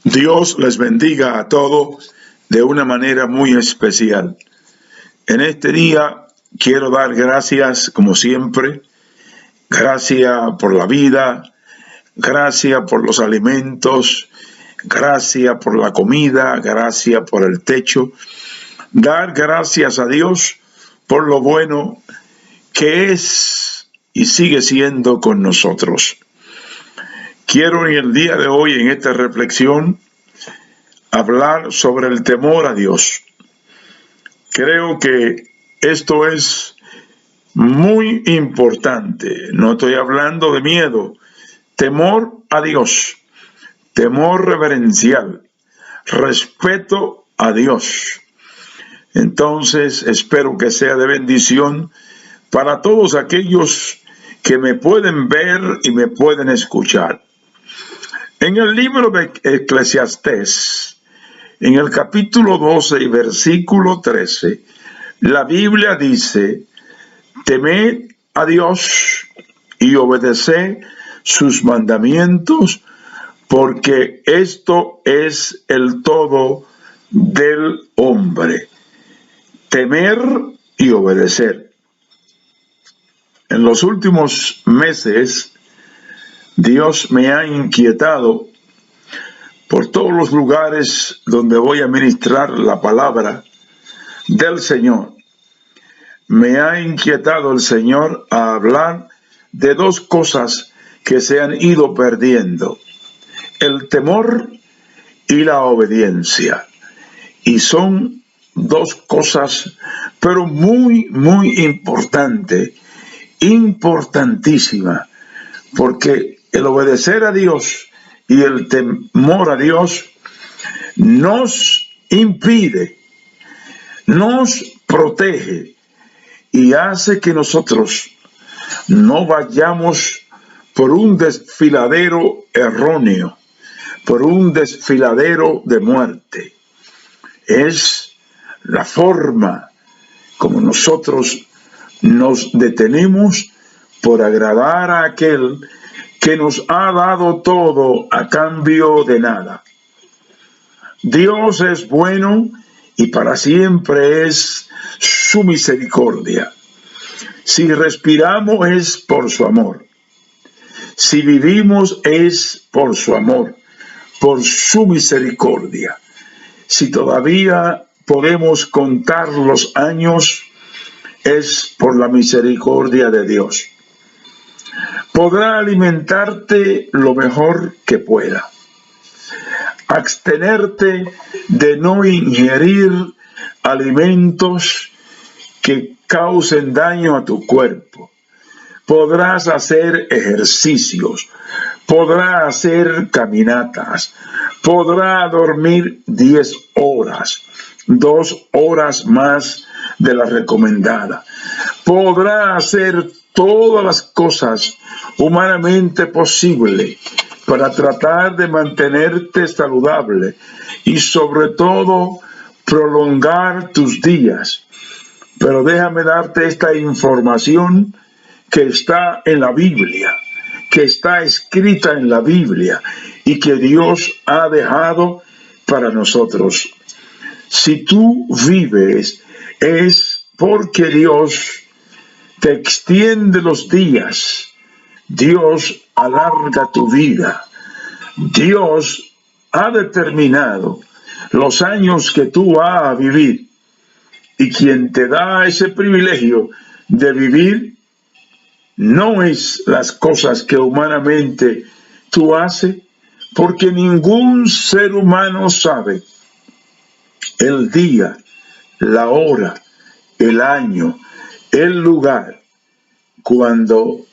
Dios les bendiga a todos de una manera muy especial. En este día quiero dar gracias, como siempre, gracias por la vida, gracias por los alimentos, gracias por la comida, gracias por el techo. Dar gracias a Dios por lo bueno que es y sigue siendo con nosotros. Quiero en el día de hoy, en esta reflexión, hablar sobre el temor a Dios. Creo que esto es muy importante. No estoy hablando de miedo. Temor a Dios. Temor reverencial. Respeto a Dios. Entonces, espero que sea de bendición para todos aquellos que me pueden ver y me pueden escuchar. En el libro de Eclesiastés, en el capítulo 12 y versículo 13, la Biblia dice: temed a Dios y obedeced sus mandamientos, porque esto es el todo del hombre. Temer y obedecer. En los últimos meses, Dios me ha inquietado por todos los lugares donde voy a ministrar la palabra del Señor. Me ha inquietado el Señor a hablar de dos cosas que se han ido perdiendo: el temor y la obediencia. Y son dos cosas, pero muy, muy importantes, importantísimas, porque el obedecer a Dios y el temor a Dios nos impide, nos protege y hace que nosotros no vayamos por un desfiladero erróneo, por un desfiladero de muerte. Es la forma como nosotros nos detenemos por agradar a aquel que nos ha dado todo a cambio de nada. Dios es bueno y para siempre es su misericordia. Si respiramos es por su amor. Si vivimos es por su amor, por su misericordia. Si todavía podemos contar los años, es por la misericordia de Dios. Podrá alimentarte lo mejor que pueda, abstenerte de no ingerir alimentos que causen daño a tu cuerpo. Podrás hacer ejercicios, podrás hacer caminatas, podrás dormir 10 horas, 2 horas más de la recomendada. Podrás hacer todas las cosas humanamente posibles para tratar de mantenerte saludable y sobre todo prolongar tus días. Pero déjame darte esta información que está en la Biblia, que está escrita en la Biblia y que Dios ha dejado para nosotros. Si tú vives, es porque Dios te extiende los días. Dios alarga tu vida. Dios ha determinado los años que tú vas a vivir. Y quien te da ese privilegio de vivir no es las cosas que humanamente tú haces, porque ningún ser humano sabe el día, la hora, el año, el lugar, cuando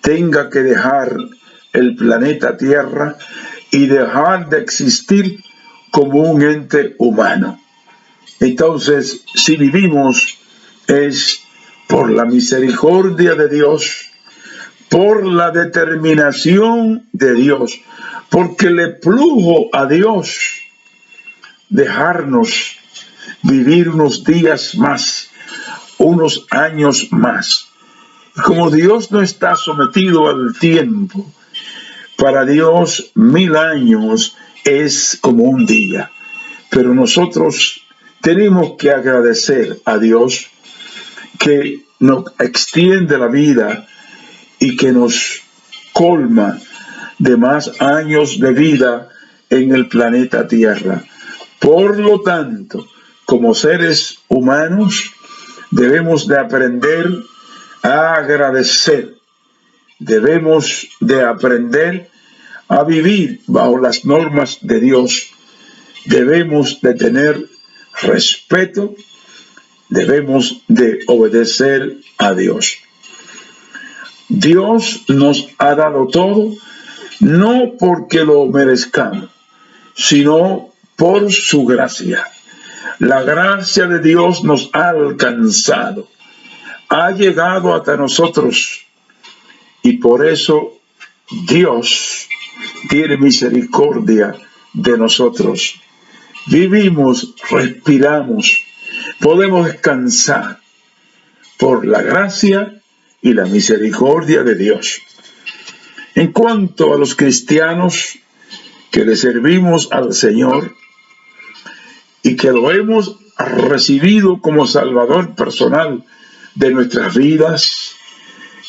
tenga que dejar el planeta Tierra y dejar de existir como un ente humano. Entonces, si vivimos, es por la misericordia de Dios, por la determinación de Dios, porque le plugo a Dios dejarnos vivir unos días más, unos años más. Como Dios no está sometido al tiempo, para Dios 1000 años es como un día, pero nosotros tenemos que agradecer a Dios que nos extiende la vida y que nos colma de más años de vida en el planeta Tierra. Por lo tanto, como seres humanos, debemos de aprender a agradecer. Debemos de aprender a vivir bajo las normas de Dios. Debemos de tener respeto. Debemos de obedecer a Dios. Dios nos ha dado todo, no porque lo merezcamos, sino por su gracia. La gracia de Dios nos ha alcanzado, ha llegado hasta nosotros, y por eso Dios tiene misericordia de nosotros. Vivimos, respiramos, podemos descansar por la gracia y la misericordia de Dios. En cuanto a los cristianos que le servimos al Señor y que lo hemos recibido como Salvador personal de nuestras vidas,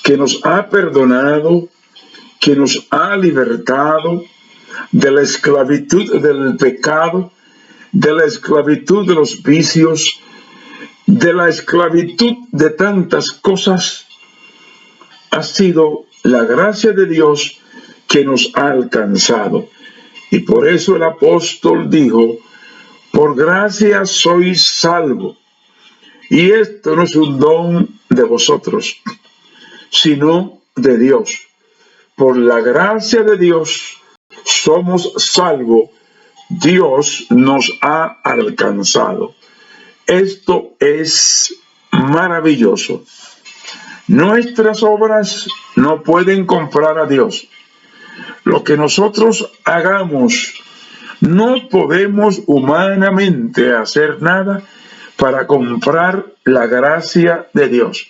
que nos ha perdonado, que nos ha libertado de la esclavitud del pecado, de la esclavitud de los vicios, de la esclavitud de tantas cosas, ha sido la gracia de Dios que nos ha alcanzado. Y por eso el apóstol dijo: por gracia sois salvos. Y esto no es un don de vosotros, sino de Dios. Por la gracia de Dios somos salvos. Dios nos ha alcanzado. Esto es maravilloso. Nuestras obras no pueden comprar a Dios. Lo que nosotros hagamos, no podemos humanamente hacer nada para comprar la gracia de Dios.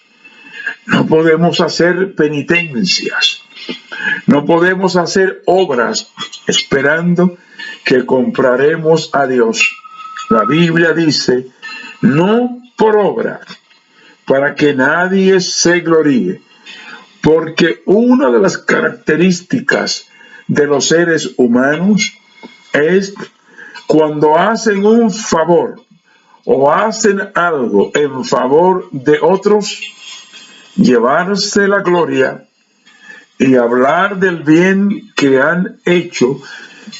No podemos hacer penitencias. No podemos hacer obras esperando que compraremos a Dios. La Biblia dice: no por obra, para que nadie se gloríe, porque una de las características de los seres humanos es cuando hacen un favor o hacen algo en favor de otros, llevarse la gloria y hablar del bien que han hecho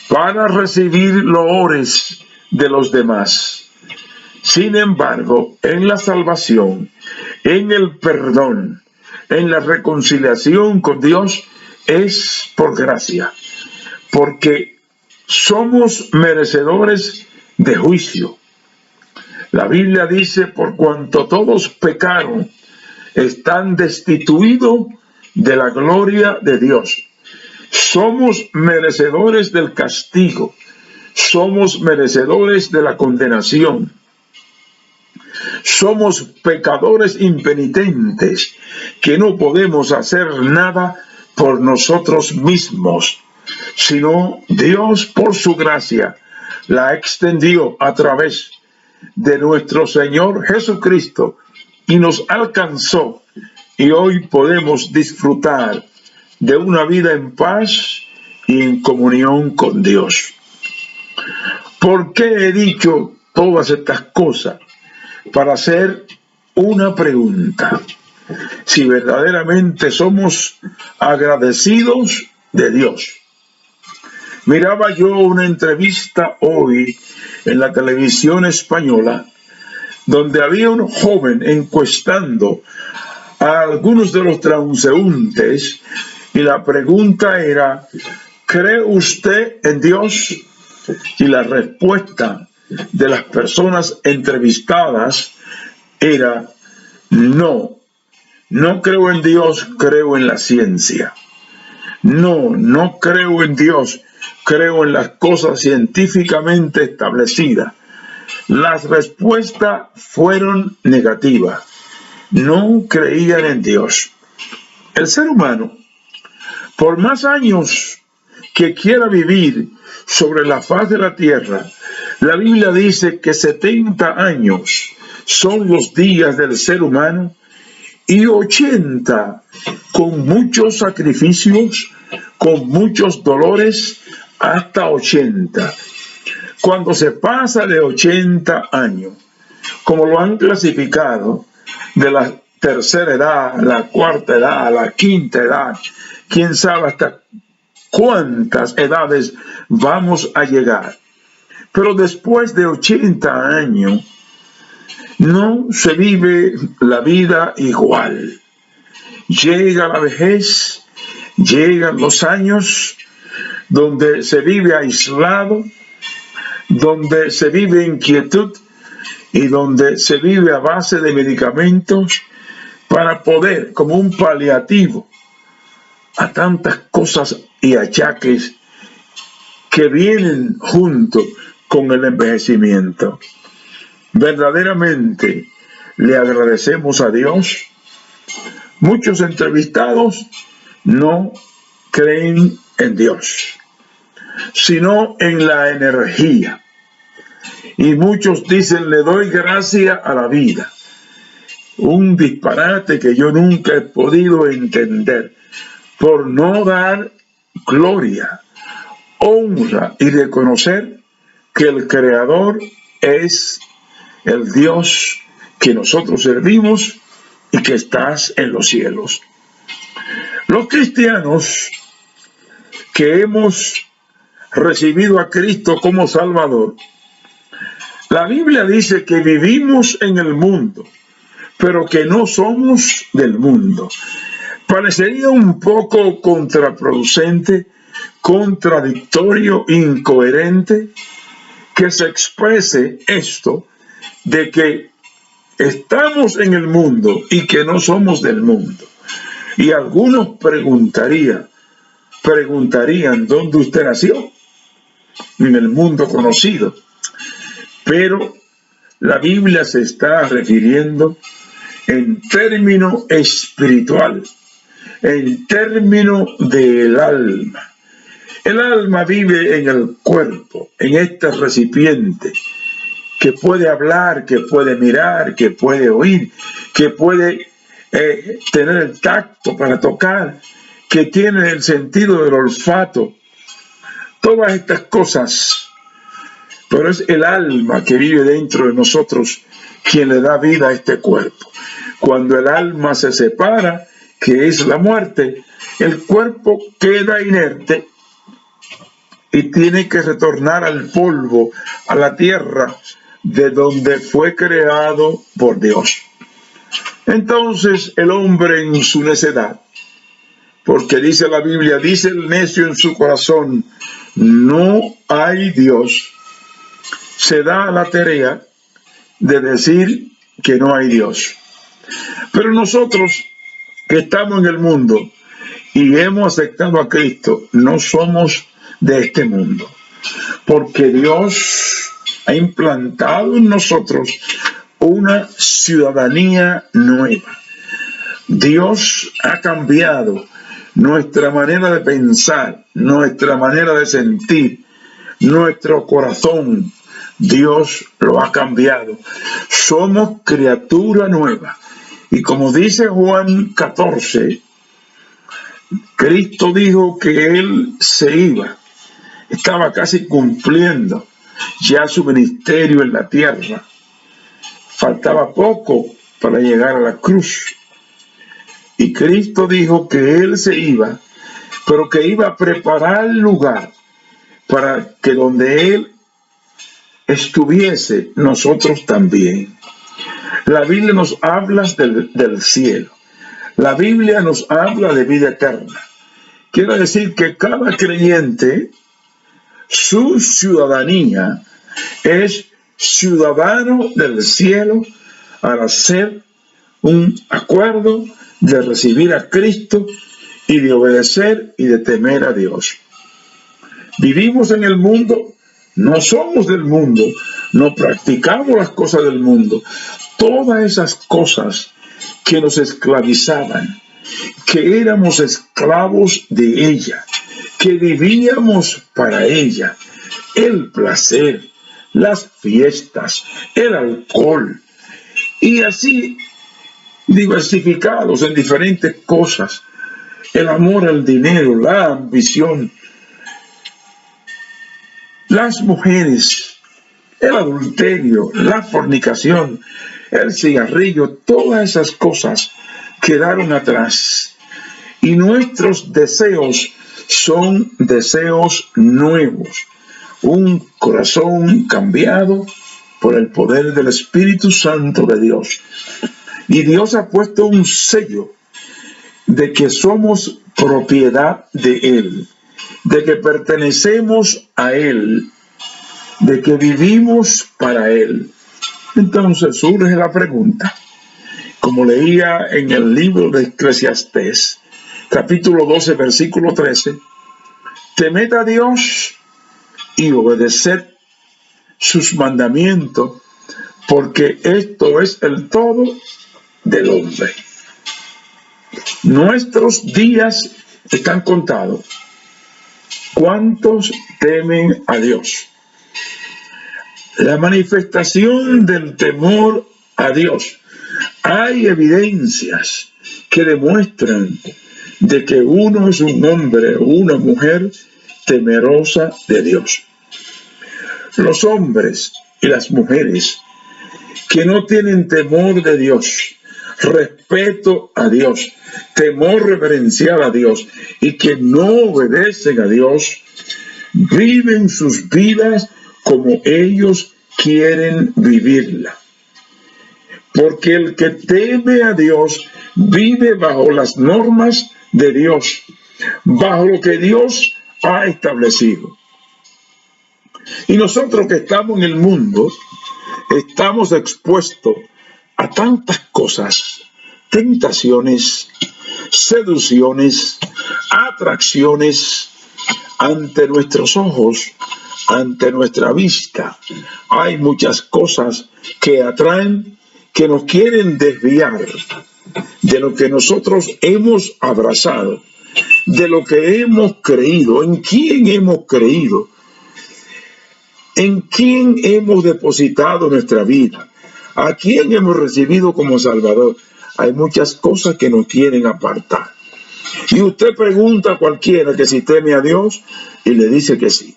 para recibir loores de los demás. Sin embargo, en la salvación, en el perdón, en la reconciliación con Dios, es por gracia, porque somos merecedores de juicio. La Biblia dice: por cuanto todos pecaron, están destituidos de la gloria de Dios. Somos merecedores del castigo, somos merecedores de la condenación. Somos pecadores impenitentes que no podemos hacer nada por nosotros mismos, sino Dios por su gracia la extendió a través de nuestro Señor Jesucristo y nos alcanzó, y hoy podemos disfrutar de una vida en paz y en comunión con Dios. ¿Por qué he dicho todas estas cosas? Para hacer una pregunta: si verdaderamente somos agradecidos de Dios. Miraba yo una entrevista hoy en la televisión española, donde había un joven encuestando a algunos de los transeúntes, y la pregunta era: ¿cree usted en Dios? Y la respuesta de las personas entrevistadas era: no, no creo en Dios, creo en la ciencia. No, no creo en Dios, creo en las cosas científicamente establecidas. Las respuestas fueron negativas. No creían en Dios. El ser humano, por más años que quiera vivir, sobre la faz de la tierra, la Biblia dice que 70 años son los días del ser humano y 80 con muchos sacrificios, con muchos dolores, hasta 80. Cuando se pasa de 80 años, como lo han clasificado, de la tercera edad, la cuarta edad, la quinta edad, quién sabe hasta cuántas edades vamos a llegar. Pero después de 80 años, no se vive la vida igual. Llega la vejez, llegan los años donde se vive aislado, donde se vive inquietud y donde se vive a base de medicamentos para poder, como un paliativo a tantas cosas y achaques que vienen junto con el envejecimiento. Verdaderamente le agradecemos a Dios. Muchos entrevistados no creen en Dios, sino en la energía. Y muchos dicen, le doy gracia a la vida. Un disparate que yo nunca he podido entender, por no dar gloria, honra y reconocer que el Creador es el Dios que nosotros servimos y que estás en los cielos. Los cristianos que hemos recibido a Cristo como Salvador, la Biblia dice que vivimos en el mundo, pero que no somos del mundo. Parecería un poco contraproducente, contradictorio, incoherente, que se exprese esto de que estamos en el mundo y que no somos del mundo. Y algunos preguntarían, ¿dónde usted nació? En el mundo conocido. Pero la Biblia se está refiriendo en término espiritual, en término del alma. El alma vive en el cuerpo, en este recipiente, que puede hablar, que puede mirar, que puede oír, que puede tener el tacto para tocar, que tiene el sentido del olfato. Todas estas cosas. Pero es el alma que vive dentro de nosotros quien le da vida a este cuerpo. Cuando el alma se separa, que es la muerte, el cuerpo queda inerte y tiene que retornar al polvo, a la tierra, de donde fue creado por Dios. Entonces el hombre en su necedad, porque dice la Biblia, dice el necio en su corazón, no hay Dios, se da a la tarea de decir que no hay Dios. Pero nosotros que estamos en el mundo y hemos aceptado a Cristo, no somos de este mundo, porque Dios ha implantado en nosotros una ciudadanía nueva. Dios ha cambiado nuestra manera de pensar, nuestra manera de sentir, nuestro corazón. Dios lo ha cambiado. Somos criatura nueva. Y como dice Juan 14, Cristo dijo que Él se iba. Estaba casi cumpliendo ya su ministerio en la tierra. Faltaba poco para llegar a la cruz. Y Cristo dijo que Él se iba, pero que iba a preparar el lugar para que donde Él estuviese, nosotros también. La Biblia nos habla del cielo. La Biblia nos habla de vida eterna. Quiere decir que cada creyente, su ciudadanía es ciudadano del cielo al hacer un acuerdo de recibir a Cristo y de obedecer y de temer a Dios. Vivimos en el mundo, no somos del mundo, no practicamos las cosas del mundo. Todas esas cosas que nos esclavizaban, que éramos esclavos de ella, que vivíamos para ella, el placer, las fiestas, el alcohol, y así diversificados en diferentes cosas, el amor al dinero, la ambición, las mujeres, el adulterio, la fornicación, el cigarrillo, todas esas cosas quedaron atrás. Y nuestros deseos son deseos nuevos. Un corazón cambiado por el poder del Espíritu Santo de Dios. Y Dios ha puesto un sello de que somos propiedad de Él, de que pertenecemos a Él, de que vivimos para Él. Entonces surge la pregunta, como leía en el libro de Eclesiastés, capítulo 12, versículo 13, temed a Dios y obedeced sus mandamientos, porque esto es el todo del hombre. Nuestros días están contados. ¿Cuántos temen a Dios? La manifestación del temor a Dios. Hay evidencias que demuestran de que uno es un hombre o una mujer temerosa de Dios. Los hombres y las mujeres que no tienen temor de Dios, respeto a Dios, temor reverencial a Dios y que no obedecen a Dios, viven sus vidas como ellos quieren vivirla. Porque el que teme a Dios vive bajo las normas de Dios, bajo lo que Dios ha establecido. Y nosotros que estamos en el mundo, estamos expuestos a tantas cosas, tentaciones, seducciones, atracciones ante nuestros ojos, ante nuestra vista. Hay muchas cosas que atraen, que nos quieren desviar de lo que nosotros hemos abrazado, de lo que hemos creído, en quién hemos creído, en quién hemos depositado nuestra vida, a quién hemos recibido como Salvador. Hay muchas cosas que nos quieren apartar. Y usted pregunta a cualquiera que si teme a Dios y le dice que sí,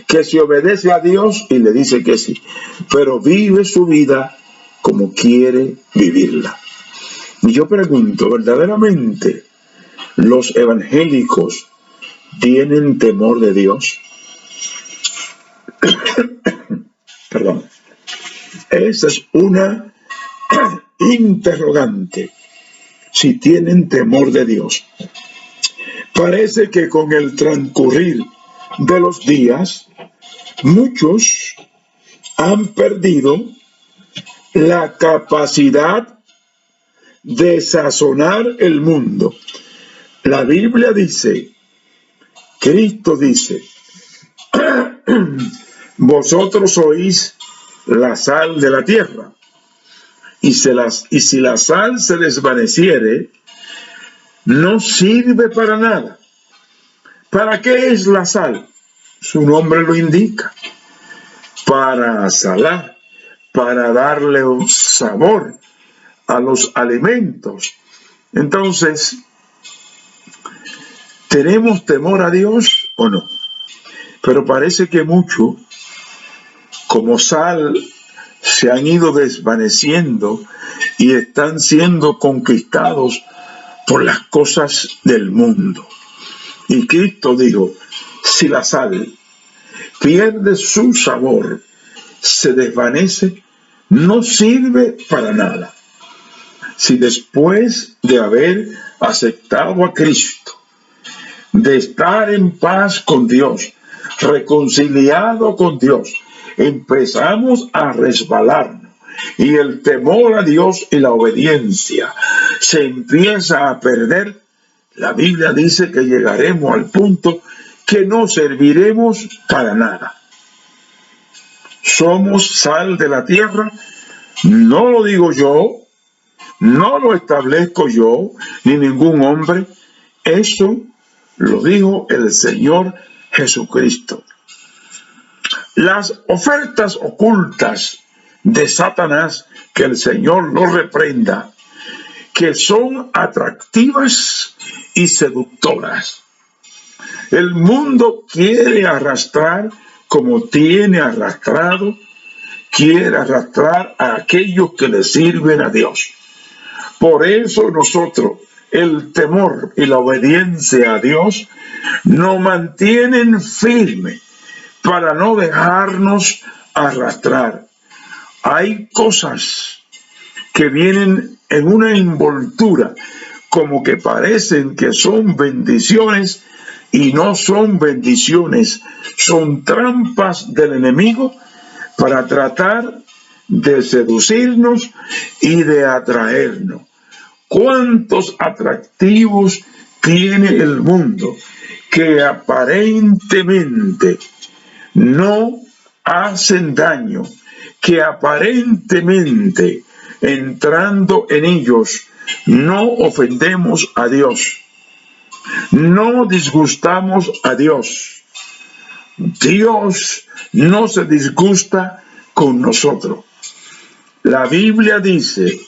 que si obedece a Dios y le dice que sí, pero vive su vida como quiere vivirla. Y yo pregunto, ¿verdaderamente los evangélicos tienen temor de Dios? Perdón. Esa es una interrogante. Si tienen temor de Dios. Parece que con el transcurrir de los días, muchos han perdido la capacidad de sazonar el mundo. La Biblia dice, Cristo dice, vosotros sois la sal de la tierra, y si la sal se desvaneciere, no sirve para nada. ¿Para qué es la sal? Su nombre lo indica. Para salar, para darle un sabor a los alimentos. Entonces, ¿tenemos temor a Dios o no? Pero parece que mucho, como sal, se han ido desvaneciendo y están siendo conquistados por las cosas del mundo. Y Cristo dijo, si la sal pierde su sabor, se desvanece, no sirve para nada. Si después de haber aceptado a Cristo, de estar en paz con Dios, reconciliado con Dios, empezamos a resbalarnos y el temor a Dios y la obediencia se empieza a perder, la Biblia dice que llegaremos al punto que no serviremos para nada. Somos sal de la tierra, no lo digo yo, no lo establezco yo, ni ningún hombre, eso Lo dijo el Señor Jesucristo. Las ofertas ocultas de Satanás, que el Señor lo reprenda, que son atractivas y seductoras. El mundo quiere arrastrar, como tiene arrastrado, quiere arrastrar a aquellos que le sirven a Dios. Por eso nosotros, el temor y la obediencia a Dios nos mantienen firmes para no dejarnos arrastrar. Hay cosas que vienen en una envoltura, como que parecen que son bendiciones y no son bendiciones, son trampas del enemigo para tratar de seducirnos y de atraernos. ¿Cuántos atractivos tiene el mundo que aparentemente no hacen daño, que aparentemente entrando en ellos no ofendemos a Dios, no disgustamos a Dios? Dios no se disgusta con nosotros. La Biblia dice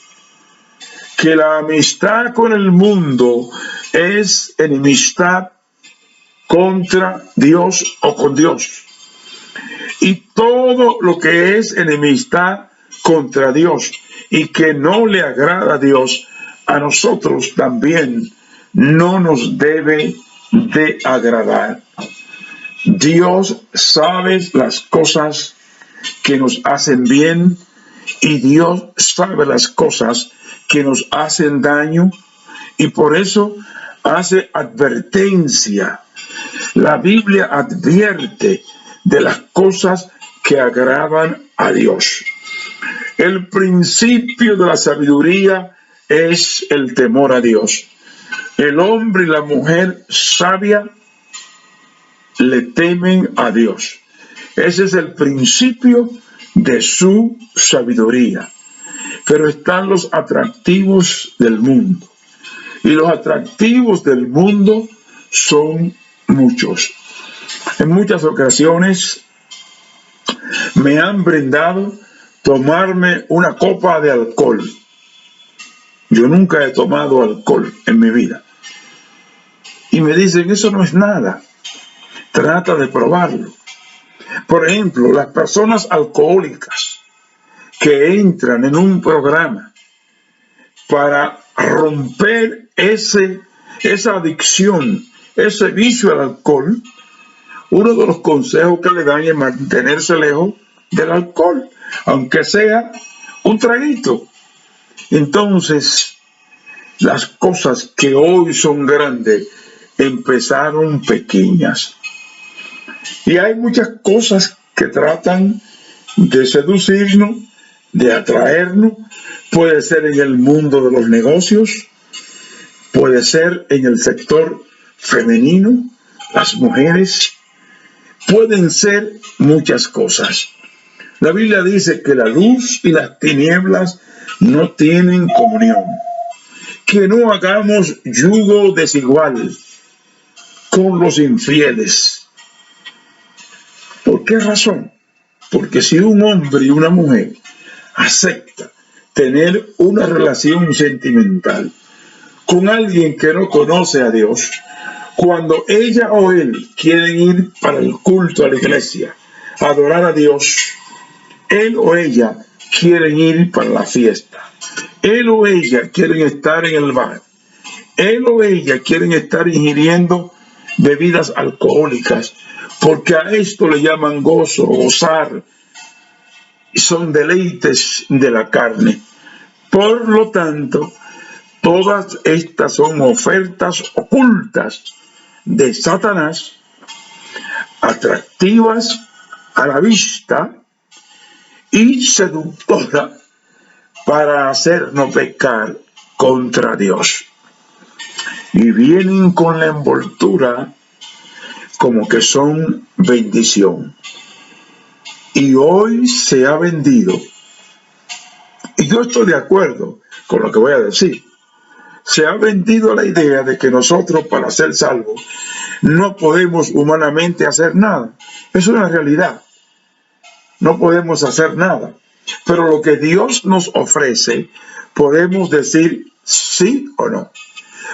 que la amistad con el mundo es enemistad contra Dios o con Dios. Y todo lo que es enemistad contra Dios y que no le agrada a Dios, a nosotros también no nos debe de agradar. Dios sabe las cosas que nos hacen bien y Dios sabe las cosas que nos hacen daño, y por eso hace advertencia. La Biblia advierte de las cosas que agradan a Dios. El principio de la sabiduría es el temor a Dios. El hombre y la mujer sabia le temen a Dios. Ese es el principio de su sabiduría. Pero están los atractivos del mundo. Y los atractivos del mundo son muchos. En muchas ocasiones me han brindado tomarme una copa de alcohol. Yo nunca he tomado alcohol en mi vida. Y me dicen, eso no es nada. Trata de probarlo. Por ejemplo, las personas alcohólicas que entran en un programa para romper esa adicción, ese vicio al alcohol, uno de los consejos que le dan es mantenerse lejos del alcohol, aunque sea un traguito. Entonces, las cosas que hoy son grandes empezaron pequeñas. Y hay muchas cosas que tratan de seducirnos, de atraernos. Puede ser en el mundo de los negocios, puede ser en el sector femenino, las mujeres, pueden ser muchas cosas. La Biblia dice que la luz y las tinieblas no tienen comunión, que no hagamos yugo desigual con los infieles. ¿Por qué razón? Porque si un hombre y una mujer acepta tener una relación sentimental con alguien que no conoce a Dios, cuando ella o él quieren ir para el culto a la iglesia, a adorar a Dios, él o ella quieren ir para la fiesta, él o ella quieren estar en el bar, él o ella quieren estar ingiriendo bebidas alcohólicas, porque a esto le llaman gozo, gozar, y son deleites de la carne. Por lo tanto, todas estas son ofertas ocultas de Satanás, atractivas a la vista y seductoras para hacernos pecar contra Dios. Y vienen con la envoltura como que son bendición. Y hoy se ha vendido, y yo estoy de acuerdo con lo que voy a decir, se ha vendido la idea de que nosotros, para ser salvos, no podemos humanamente hacer nada. Es una realidad. No podemos hacer nada. Pero lo que Dios nos ofrece, podemos decir sí o no.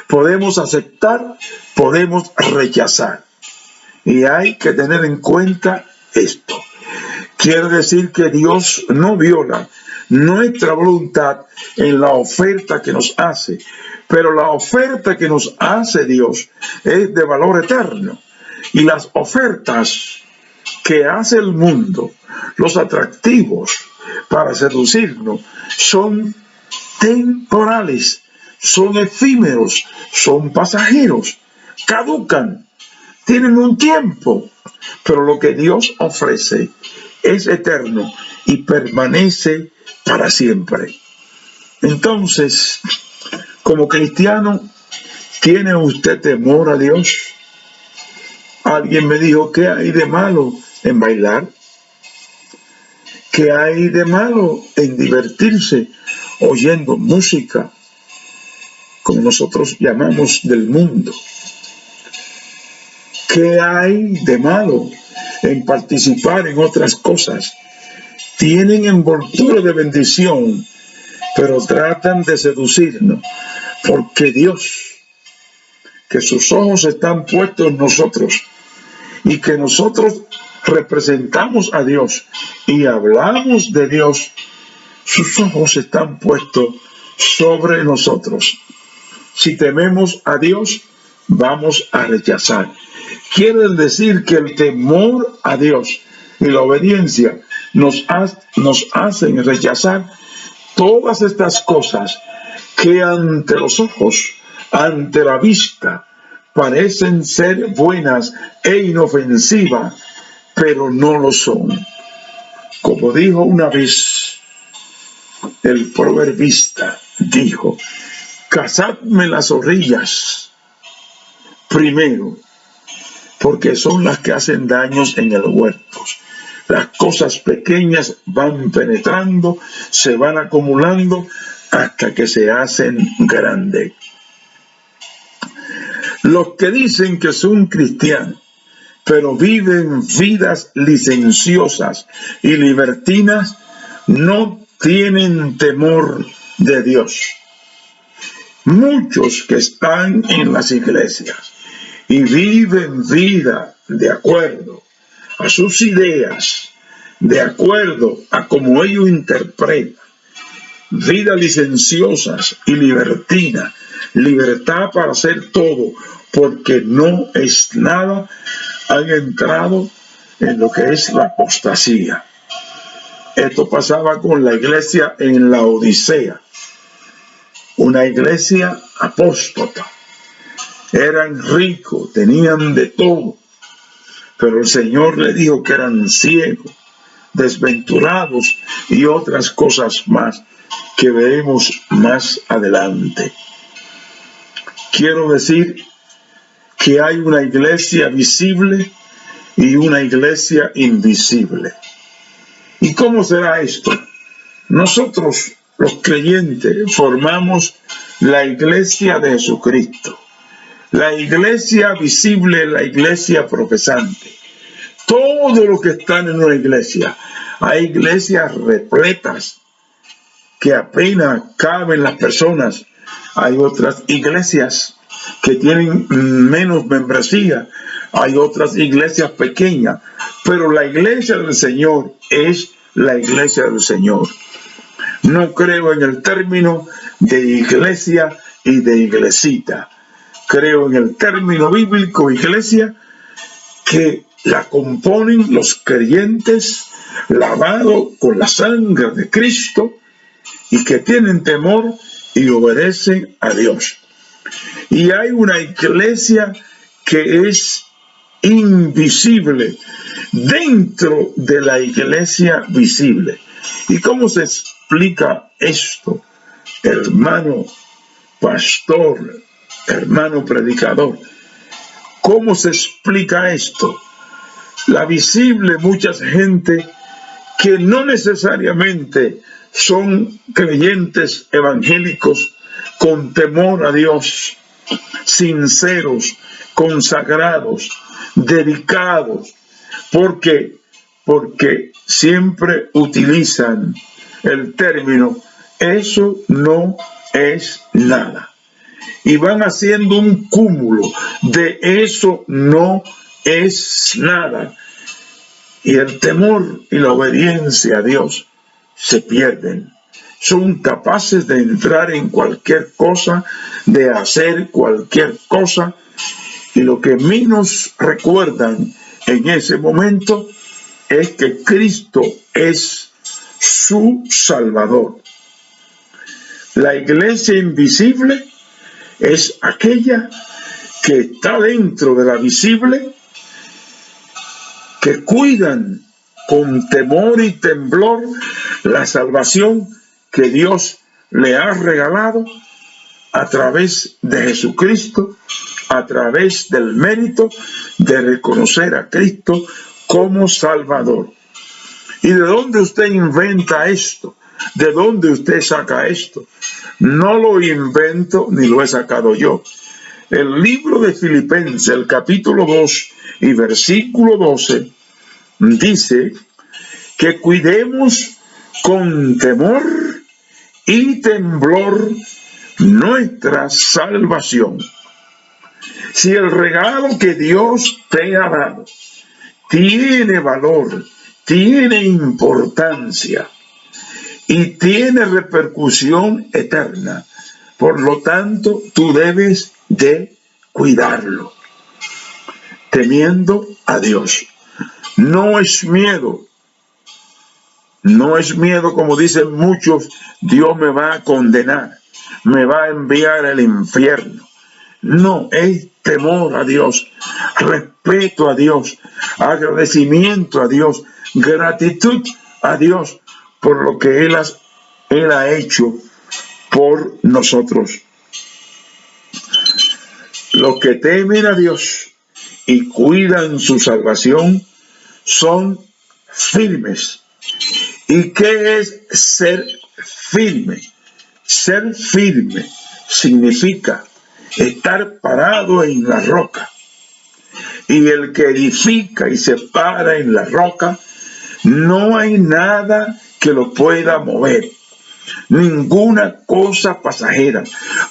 Podemos aceptar, podemos rechazar. Y hay que tener en cuenta esto. Quiere decir que Dios no viola nuestra voluntad en la oferta que nos hace. Pero la oferta que nos hace Dios es de valor eterno. Y las ofertas que hace el mundo, los atractivos para seducirnos, son temporales, son efímeros, son pasajeros, caducan, tienen un tiempo, pero lo que Dios ofrece es eterno y permanece para siempre. Entonces, como cristiano, ¿tiene usted temor a Dios? Alguien me dijo, ¿qué hay de malo en bailar? ¿Qué hay de malo en divertirse oyendo música, como nosotros llamamos del mundo? ¿Qué hay de malo en participar en otras cosas? Tienen envoltura de bendición, pero tratan de seducirnos, porque Dios, que sus ojos están puestos en nosotros y que nosotros representamos a Dios y hablamos de Dios, sus ojos están puestos sobre nosotros. Si tememos a Dios, vamos a rechazar. Quiere decir que el temor a Dios y la obediencia nos hacen rechazar todas estas cosas que ante los ojos, ante la vista, parecen ser buenas e inofensivas, pero no lo son. Como dijo una vez el proverbista, dijo, cazadme las zorrillas primero, porque son las que hacen daños en el huerto. Las cosas pequeñas van penetrando, se van acumulando hasta que se hacen grandes. Los que dicen que son cristianos, pero viven vidas licenciosas y libertinas, no tienen temor de Dios. Muchos que están en las iglesias y viven vida de acuerdo a sus ideas, de acuerdo a cómo ellos interpretan, vidas licenciosas y libertinas, libertad para hacer todo, porque no es nada, han entrado en lo que es la apostasía. Esto pasaba con la iglesia en la Odisea, una iglesia apóstata. Eran ricos, tenían de todo, pero el Señor le dijo que eran ciegos, desventurados y otras cosas más que veremos más adelante. Quiero decir que hay una iglesia visible y una iglesia invisible. ¿Y cómo será esto? Nosotros, los creyentes, formamos la iglesia de Jesucristo. La iglesia visible, la iglesia profesante. Todo lo que están en una iglesia. Hay iglesias repletas que apenas caben las personas. Hay otras iglesias que tienen menos membresía. Hay otras iglesias pequeñas. Pero la iglesia del Señor es la iglesia del Señor. No creo en el término de iglesia y de iglesita. Creo en el término bíblico iglesia, que la componen los creyentes lavados con la sangre de Cristo y que tienen temor y obedecen a Dios. Y hay una iglesia que es invisible dentro de la iglesia visible. ¿Y cómo se explica esto, hermano pastor, hermano predicador? ¿Cómo se explica esto? La visible, mucha gente que no necesariamente son creyentes evangélicos con temor a Dios, sinceros, consagrados, dedicados, porque siempre utilizan el término "eso no es nada", y van haciendo un cúmulo de "eso no es nada", y el temor y la obediencia a Dios se pierden. Son capaces de entrar en cualquier cosa, de hacer cualquier cosa, y lo que menos recuerdan en ese momento es que Cristo es su Salvador. La iglesia invisible es aquella que está dentro de la visible, que cuidan con temor y temblor la salvación que Dios le ha regalado a través de Jesucristo, a través del mérito de reconocer a Cristo como Salvador. ¿Y de dónde usted inventa esto? ¿De dónde usted saca esto? No lo invento ni lo he sacado yo. El libro de Filipenses, el capítulo 2 y versículo 12, dice que cuidemos con temor y temblor nuestra salvación. Si el regalo que Dios te ha dado tiene valor, tiene importancia y tiene repercusión eterna, por lo tanto, tú debes de cuidarlo, temiendo a Dios. No es miedo. No es miedo, como dicen muchos, Dios me va a condenar, me va a enviar al infierno. No, es temor a Dios, respeto a Dios, agradecimiento a Dios, gratitud a Dios por lo que Él ha hecho por nosotros. Los que temen a Dios y cuidan su salvación son firmes. ¿Y qué es ser firme? Ser firme significa estar parado en la roca. Y el que edifica y se para en la roca, no hay nada que lo pueda mover. Ninguna cosa pasajera,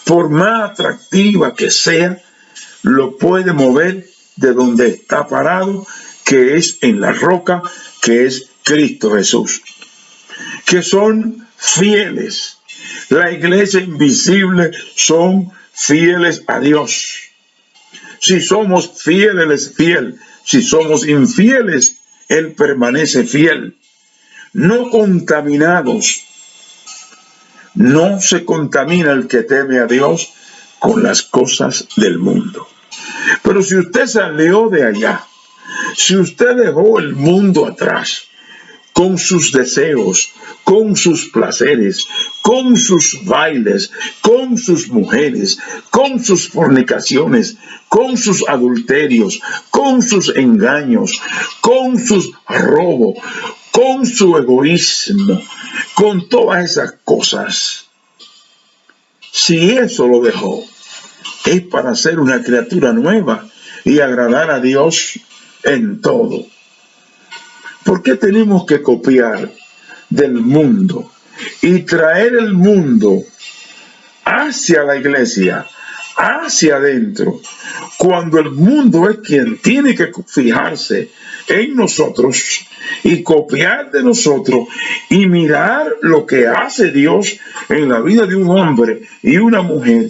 por más atractiva que sea, lo puede mover de donde está parado, que es en la roca, que es Cristo Jesús. Que son fieles. La iglesia invisible son fieles a Dios. Si somos fieles, Él es fiel. Si somos infieles, Él permanece fiel. No contaminados. No se contamina el que teme a Dios con las cosas del mundo. Pero si usted salió de allá, si usted dejó el mundo atrás, con sus deseos, con sus placeres, con sus bailes, con sus mujeres, con sus fornicaciones, con sus adulterios, con sus engaños, con sus robos, con su egoísmo, con todas esas cosas. Si eso lo dejó, es para ser una criatura nueva y agradar a Dios en todo. ¿Por qué tenemos que copiar del mundo y traer el mundo hacia la iglesia, hacia adentro, cuando el mundo es quien tiene que fijarse en nosotros y copiar de nosotros y mirar lo que hace Dios en la vida de un hombre y una mujer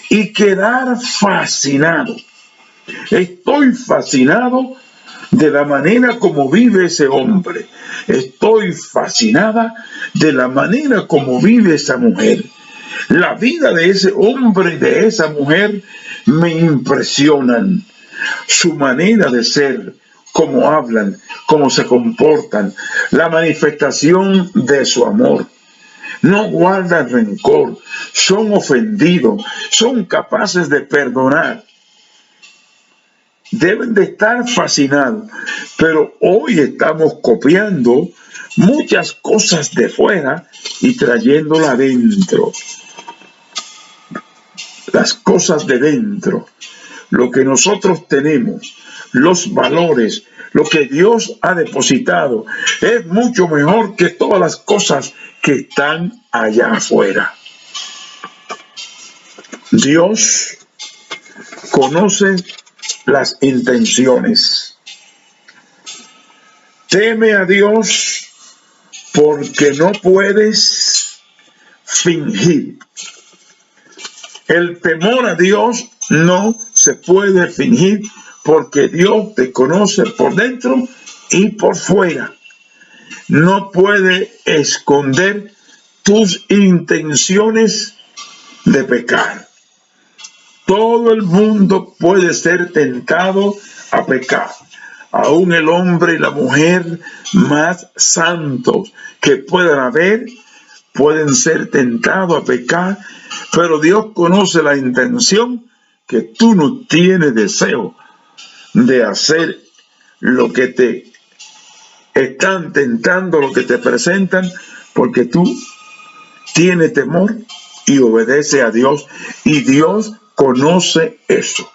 y quedar fascinado? Estoy fascinado de la manera como vive ese hombre. Estoy fascinada de la manera como vive esa mujer. La vida de ese hombre y de esa mujer me impresionan. Su manera de ser, cómo hablan, cómo se comportan, la manifestación de su amor. No guardan rencor, son ofendidos, son capaces de perdonar. Deben de estar fascinados, pero hoy estamos copiando muchas cosas de fuera y trayéndolas adentro. Las cosas de dentro, lo que nosotros tenemos, los valores, lo que Dios ha depositado, es mucho mejor que todas las cosas que están allá afuera. Dios conoce las intenciones. Teme a Dios porque no puedes fingir. El temor a Dios no se puede fingir porque Dios te conoce por dentro y por fuera. No puede esconder tus intenciones de pecar. Todo el mundo puede ser tentado a pecar. Aún el hombre y la mujer más santos que puedan haber pueden ser tentados a pecar, pero Dios conoce la intención que tú no tienes deseo de hacer lo que te están tentando, lo que te presentan, porque tú tienes temor y obedece a Dios, y Dios conoce eso.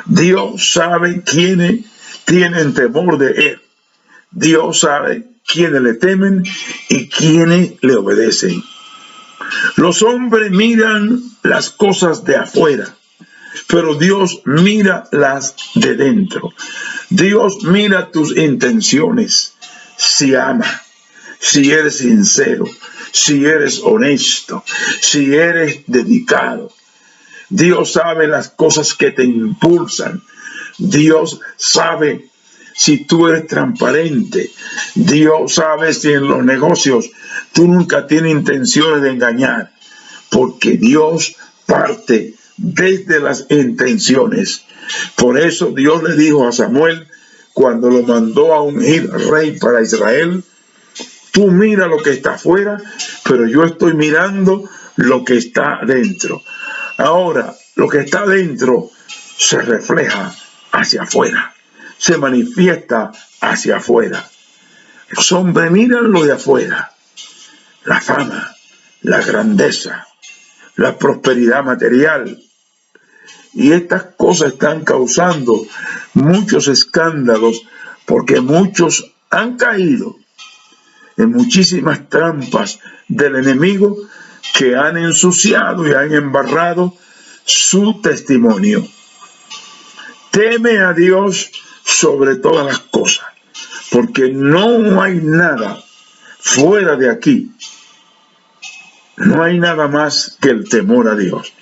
Dios sabe quiénes tienen temor de Él. Dios sabe quiénes le temen y quiénes le obedecen. Los hombres miran las cosas de afuera, pero Dios mira las de dentro. Dios mira tus intenciones. Si ama, si eres sincero, si eres honesto, si eres dedicado. Dios sabe las cosas que te impulsan. Dios sabe si tú eres transparente. Dios sabe si en los negocios tú nunca tienes intenciones de engañar, porque Dios parte desde las intenciones. Por eso Dios le dijo a Samuel, cuando lo mandó a ungir rey para Israel: tú mira lo que está afuera, pero yo estoy mirando lo que está dentro. Ahora, lo que está dentro se refleja hacia afuera, se manifiesta hacia afuera. Los hombres miran lo de afuera, la fama, la grandeza, la prosperidad material. Y estas cosas están causando muchos escándalos porque muchos han caído en muchísimas trampas del enemigo que han ensuciado y han embarrado su testimonio. Teme a Dios sobre todas las cosas, porque no hay nada fuera de aquí. No hay nada más que el temor a Dios.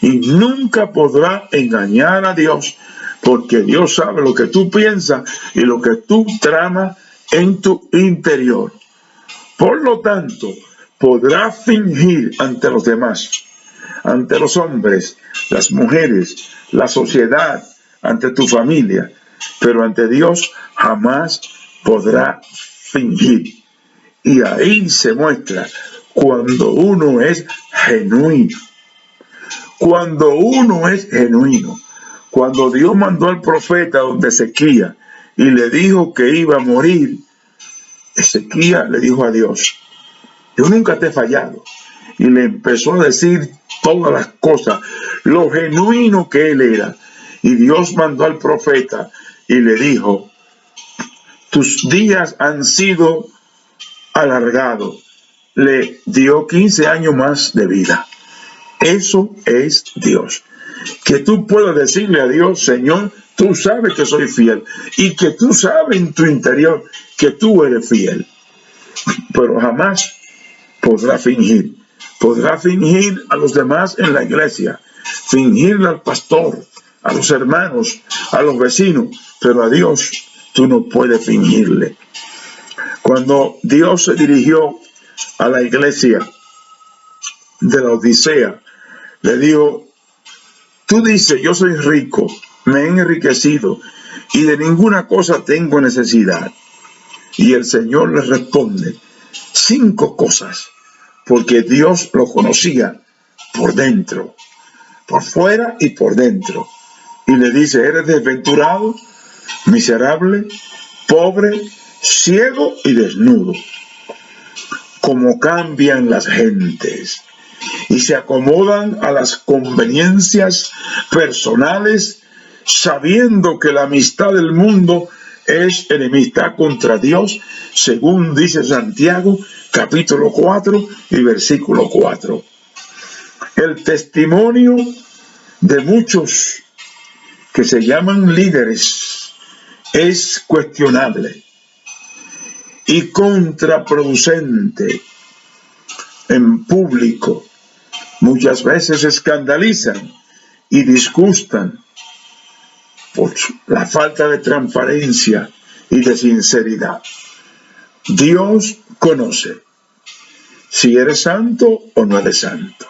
Y nunca podrá engañar a Dios, porque Dios sabe lo que tú piensas y lo que tú tramas en tu interior. Por lo tanto, podrá fingir ante los demás, ante los hombres, las mujeres, la sociedad, ante tu familia, pero ante Dios jamás podrá fingir. Y ahí se muestra cuando uno es genuino. Cuando uno es genuino. Cuando Dios mandó al profeta donde Ezequías y le dijo que iba a morir, Ezequías le dijo a Dios: yo nunca te he fallado. Y le empezó a decir todas las cosas, lo genuino que él era. Y Dios mandó al profeta y le dijo: tus días han sido alargados. Le dio 15 años más de vida. Eso es Dios. Que tú puedas decirle a Dios: Señor, tú sabes que soy fiel, y que tú sabes en tu interior que tú eres fiel. Pero jamás podrá fingir. Podrá fingir a los demás en la iglesia, fingirle al pastor, a los hermanos, a los vecinos, pero a Dios tú no puedes fingirle. Cuando Dios se dirigió a la iglesia de la Odisea, le dijo: tú dices, yo soy rico, me he enriquecido y de ninguna cosa tengo necesidad. Y el Señor le responde 5 cosas, porque Dios lo conocía por dentro, por fuera y por dentro. Y le dice: eres desventurado, miserable, pobre, ciego y desnudo. Como cambian las gentes y se acomodan a las conveniencias personales sabiendo que la amistad del mundo es enemistad contra Dios, según dice Santiago, capítulo 4 y versículo 4. El testimonio de muchos que se llaman líderes es cuestionable y contraproducente. En público muchas veces escandalizan y disgustan por la falta de transparencia y de sinceridad. Dios conoce si eres santo o no eres santo,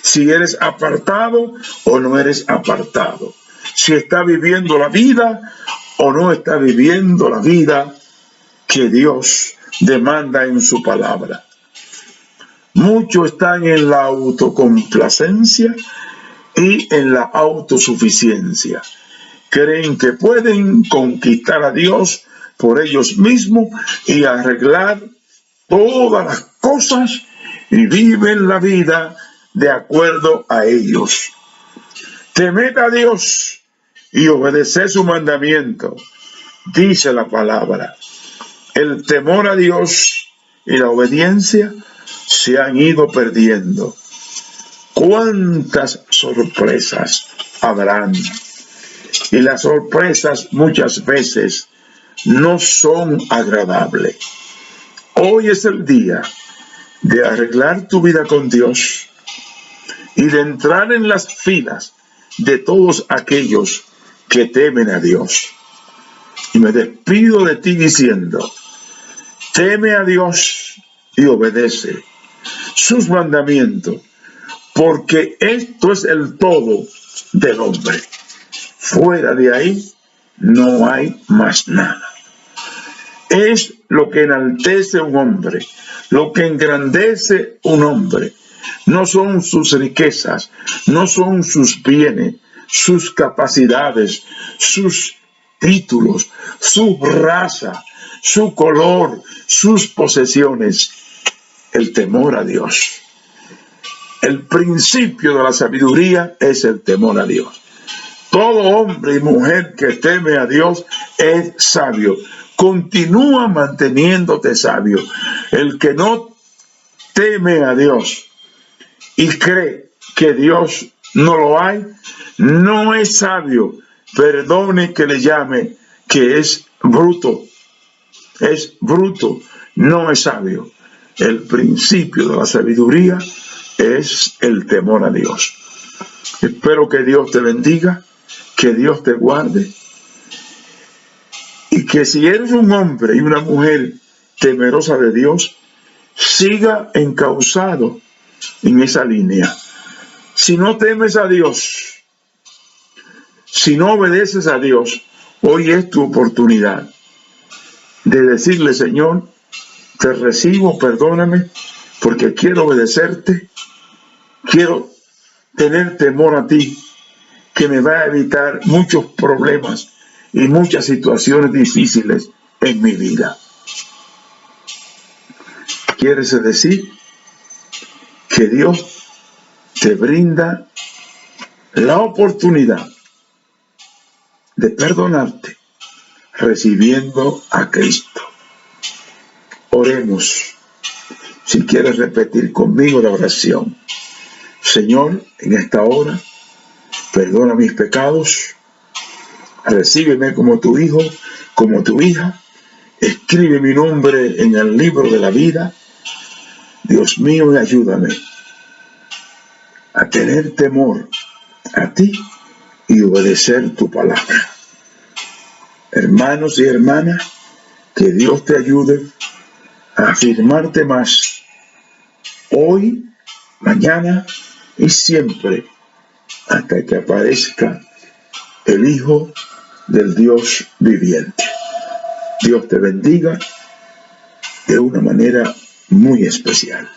si eres apartado o no eres apartado, si está viviendo la vida o no está viviendo la vida que Dios demanda en su palabra. Muchos están en la autocomplacencia y en la autosuficiencia. Creen que pueden conquistar a Dios por ellos mismos y arreglar todas las cosas y viven la vida de acuerdo a ellos. Temed a Dios y obedeced su mandamiento, dice la palabra. El temor a Dios y la obediencia se han ido perdiendo. ¿Cuántas sorpresas habrán? Y las sorpresas muchas veces no son agradables. Hoy es el día de arreglar tu vida con Dios y de entrar en las filas de todos aquellos que temen a Dios. Y me despido de ti diciendo, teme a Dios y obedece sus mandamientos, porque esto es el todo del hombre. Fuera de ahí no hay más nada. Es lo que enaltece un hombre, lo que engrandece un hombre. No son sus riquezas, no son sus bienes, sus capacidades, sus títulos, su raza, su color, sus posesiones. El temor a Dios. El principio de la sabiduría es el temor a Dios. Todo hombre y mujer que teme a Dios es sabio. Continúa manteniéndote sabio. El que no teme a Dios y cree que Dios no lo hay, no es sabio. Perdone que le llame, que es bruto. Es bruto, no es sabio. El principio de la sabiduría es el temor a Dios. Espero que Dios te bendiga, que Dios te guarde y que si eres un hombre y una mujer temerosa de Dios, siga encauzado en esa línea. Si no temes a Dios, si no obedeces a Dios, hoy es tu oportunidad de decirle, Señor, te recibo, perdóname, porque quiero obedecerte, quiero tener temor a ti, que me va a evitar muchos problemas y muchas situaciones difíciles en mi vida. ¿Quieres decir que Dios te brinda la oportunidad de perdonarte recibiendo a Cristo? Oremos. Si quieres repetir conmigo la oración. Señor, en esta hora, perdona mis pecados, recíbeme como tu hijo, como tu hija, escribe mi nombre en el libro de la vida. Dios mío, y ayúdame a tener temor a ti y obedecer tu palabra. Hermanos y hermanas, que Dios te ayude a afirmarte más hoy, mañana y siempre, hasta que aparezca el Hijo del Dios viviente. Dios te bendiga de una manera muy especial.